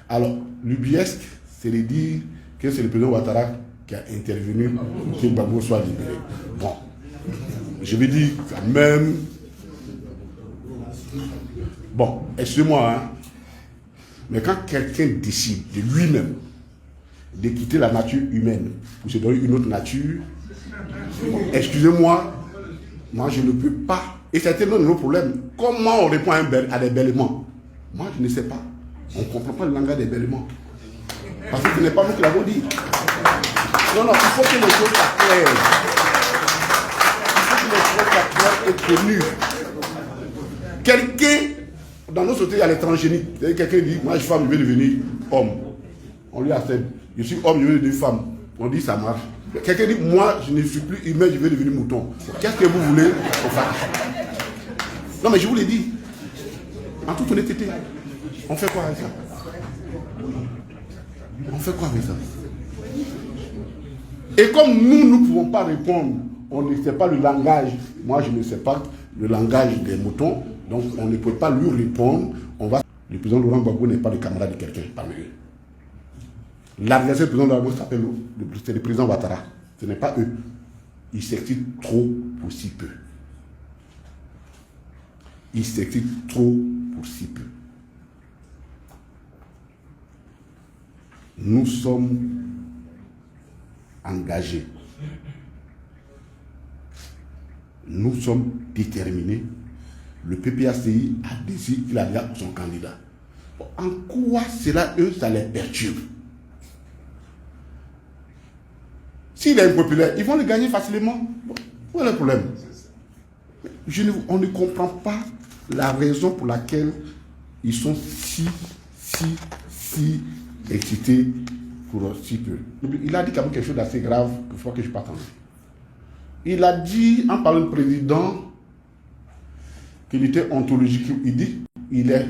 Alors, l'ubiesque, c'est de dire que c'est le président Ouattara qui a intervenu pour que Gbagbo soit libéré. Bon, je vais dire quand même... Bon, excusez-moi, hein, mais quand quelqu'un décide de lui-même de quitter la nature humaine pour se donner une autre nature, excusez-moi, moi je ne peux pas. Et c'est un de nos problèmes. Comment on répond à des bêlements? Moi je ne sais pas. On ne comprend pas le langage des bêlements. Parce que ce n'est pas nous qui l'avons dit. Non, il faut que les choses soient claires. Il faut que les choses soient claires et connues. Quelqu'un, dans nos sociétés, il y a les transgéniques. Quelqu'un dit, moi je suis femme, je vais devenir homme. On lui accepte. Je suis homme, je vais devenir femme. On dit, ça marche. Quelqu'un dit, moi je ne suis plus humain, je vais devenir mouton. Qu'est-ce que vous voulez qu'on fasse? Non, mais je vous l'ai dit. En toute honnêteté, on fait quoi avec ça? On fait quoi avec ça? Et comme nous ne pouvons pas répondre, on ne sait pas le langage, moi je ne sais pas le langage des moutons, donc on ne peut pas lui répondre. Le président Laurent Gbagbo n'est pas le camarade de quelqu'un parmi eux. L'adversaire du président Gbagbo s'appelle le président Ouattara. Ce n'est pas eux. Ils s'excitent trop pour si peu. Ils s'excitent trop pour si peu. Nous sommes engagés. Nous sommes déterminés. Le PPACI a décidé qu'il a déjà son candidat. En quoi cela, eux, ça les perturbe? S'il est impopulaire, ils vont le gagner facilement. Où est le problème? On ne comprend pas la raison pour laquelle ils sont si excités pour si peu. Il a dit quand même quelque chose d'assez grave que je crois que je ne suis pas attendu. Il a dit, en parlant de président, qu'il était ontologique. Il dit, il est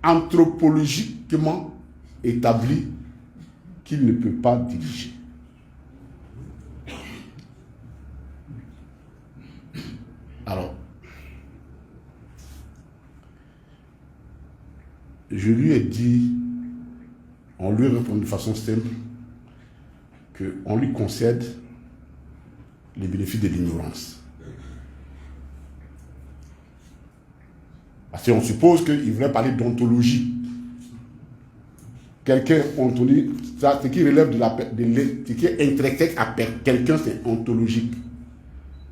anthropologiquement établi qu'il ne peut pas diriger. Alors, je lui ai dit, on lui répond de façon simple, qu'on lui concède les bénéfices de l'ignorance. Parce qu'on suppose qu'il voulait parler d'ontologie. Quelqu'un, ontologie, ça, ce qui relève ce qui est intrinsèque à quelqu'un, c'est ontologique.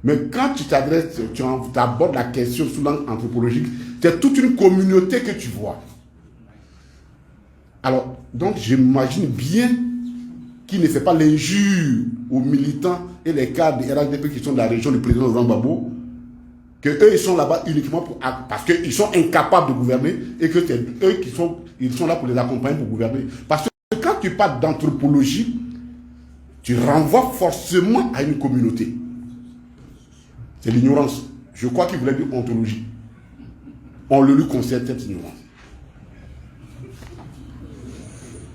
Mais quand tu t'adresses, tu abordes la question sous l'angle anthropologique, c'est toute une communauté que tu vois. Alors, donc, j'imagine bien qu'il ne fait pas l'injure aux militants et les cadres de RHDP qui sont de la région du président Laurent Gbagbo, qu'eux, ils sont là-bas uniquement parce qu'ils sont incapables de gouverner et que c'est eux ils sont là pour les accompagner pour gouverner. Parce que quand tu parles d'anthropologie, tu renvoies forcément à une communauté. C'est l'ignorance. Je crois qu'il voulait dire ontologie. On le lui concède cette ignorance.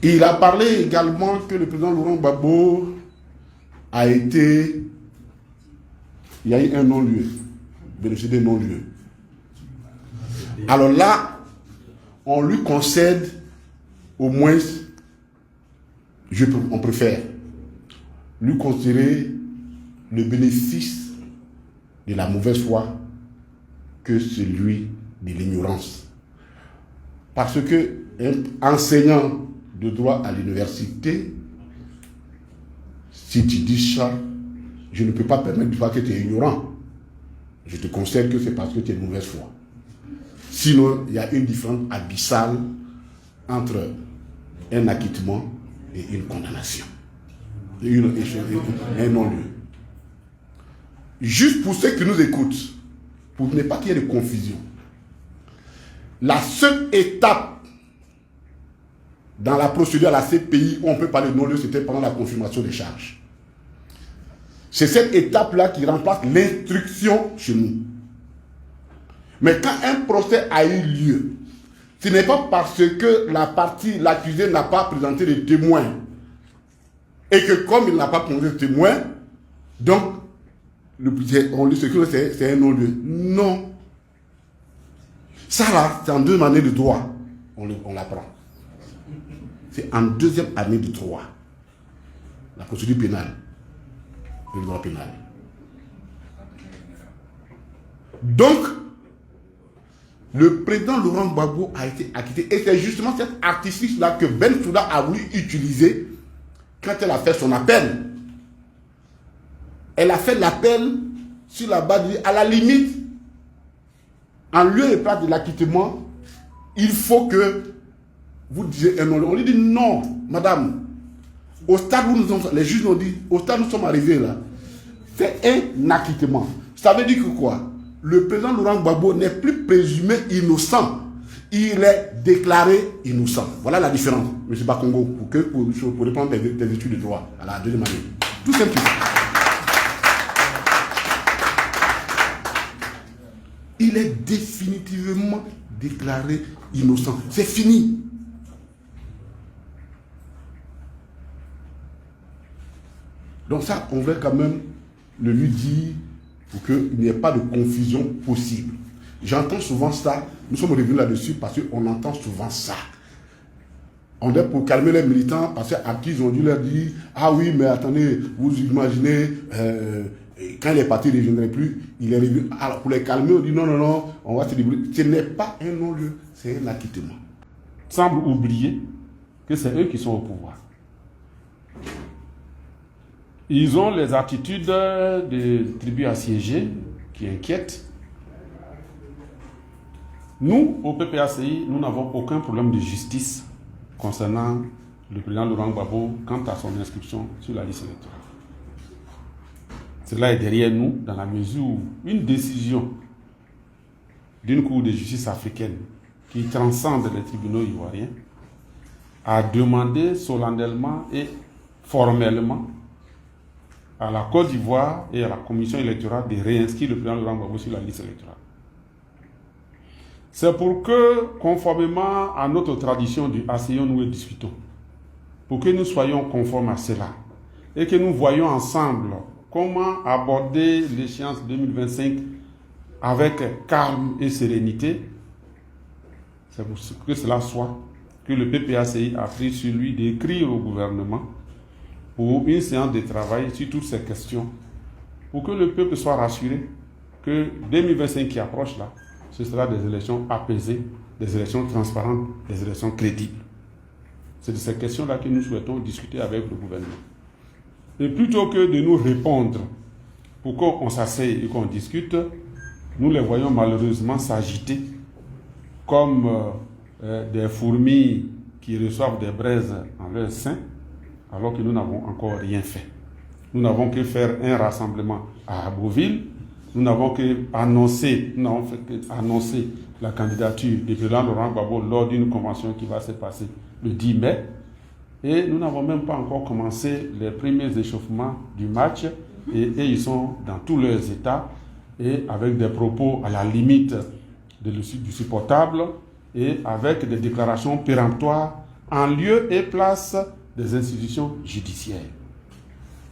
Il a parlé également que le président Laurent Gbagbo a été... Il y a eu un non-lieu. Bénéficier des non-lieux. Alors là, on lui concède au moins, on préfère lui considérer le bénéfice de la mauvaise foi que celui de l'ignorance. Parce que un enseignant de droit à l'université, si tu dis ça, je ne peux pas permettre de voir que tu es ignorant. Je te concède que c'est parce que tu es de mauvaise foi. Sinon, il y a une différence abyssale entre un acquittement et une condamnation. Un non-lieu. Juste pour ceux qui nous écoutent, pour ne pas qu'il y ait de confusion, la seule étape dans la procédure à la CPI où on peut parler de non-lieu, c'était pendant la confirmation des charges. C'est cette étape-là qui remplace l'instruction chez nous. Mais quand un procès a eu lieu, ce n'est pas parce que l'accusé n'a pas présenté de témoins et que comme il n'a pas présenté de témoins, donc on lui dit que c'est un non-lieu. Non. Ça là, c'est en deux manières de droit. On l'apprend. C'est en deuxième année de droit. La procédure pénale. Le droit pénal. Donc, le président Laurent Gbagbo a été acquitté. Et c'est justement cet artifice-là que Bensouda a voulu utiliser quand elle a fait son appel. Elle a fait l'appel sur la base de, à la limite, en lieu et place de l'acquittement, il faut que vous disiez un non. On lui dit non, madame. Au stade où nous sommes, les juges nous ont dit, au stade où nous sommes arrivés là, c'est un acquittement. Ça veut dire que quoi? Le président Laurent Gbagbo n'est plus présumé innocent. Il est déclaré innocent. Voilà la différence, M. Bakongo, pour reprendre des études de droit à la deuxième année. Tout simplement. Il est définitivement déclaré innocent. C'est fini. Donc ça, on veut quand même le lui dire pour qu'il n'y ait pas de confusion possible. J'entends souvent ça. Nous sommes revenus là-dessus parce qu'on entend souvent ça. On est pour calmer les militants parce qu'à qui ils ont dû leur dire « Ah oui, mais attendez, vous imaginez, quand il est parti, il ne reviendrait plus, il est revenu. » Alors pour les calmer, on dit « Non, non, non, on va se débrouiller. » Ce n'est pas un non-lieu, c'est un acquittement. Semble oublier que c'est eux qui sont au pouvoir. Ils ont les attitudes des tribus assiégées qui inquiètent. Nous, au PPACI, nous n'avons aucun problème de justice concernant le président Laurent Gbagbo quant à son inscription sur la liste électorale. Cela est derrière nous dans la mesure où une décision d'une cour de justice africaine qui transcende les tribunaux ivoiriens a demandé solennellement et formellement à la Côte d'Ivoire et à la commission électorale de réinscrire le président Laurent Gbagbo sur la liste électorale. C'est pour que, conformément à notre tradition du asseyons-nous et discutons, pour que nous soyons conformes à cela et que nous voyions ensemble comment aborder l'échéance 2025 avec calme et sérénité, c'est pour que cela soit que le PPACI a pris sur lui d'écrire au gouvernement pour une séance de travail sur toutes ces questions, pour que le peuple soit rassuré que 2025 qui approche là, ce sera des élections apaisées, des élections transparentes, des élections crédibles. C'est de ces questions-là que nous souhaitons discuter avec le gouvernement. Et plutôt que de nous répondre pour qu'on s'asseye et qu'on discute, nous les voyons malheureusement s'agiter comme des fourmis qui reçoivent des braises en leur sein, alors que nous n'avons encore rien fait. Nous n'avons que faire un rassemblement à Abbeville. Nous n'avons fait qu'annoncer la candidature du président Laurent Gbagbo lors d'une convention qui va se passer le 10 mai. Et nous n'avons même pas encore commencé les premiers échauffements du match. Et ils sont dans tous leurs états et avec des propos à la limite du supportable et avec des déclarations péremptoires en lieu et place des institutions judiciaires.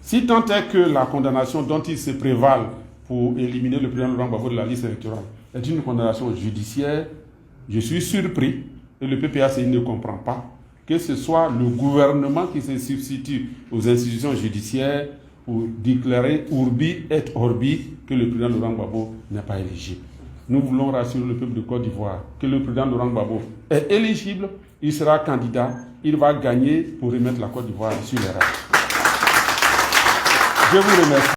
Si tant est que la condamnation dont ils se prévalent pour éliminer le président Laurent Gbagbo de la liste électorale est une condamnation judiciaire, je suis surpris et le PPACI ne comprend pas que ce soit le gouvernement qui se substitue aux institutions judiciaires pour déclarer urbi et orbi que le président Laurent Gbagbo n'est pas éligible. Nous voulons rassurer le peuple de Côte d'Ivoire que le président Laurent Gbagbo est éligible, il sera candidat, il va gagner pour remettre la Côte d'Ivoire sur les rails. Je vous remercie.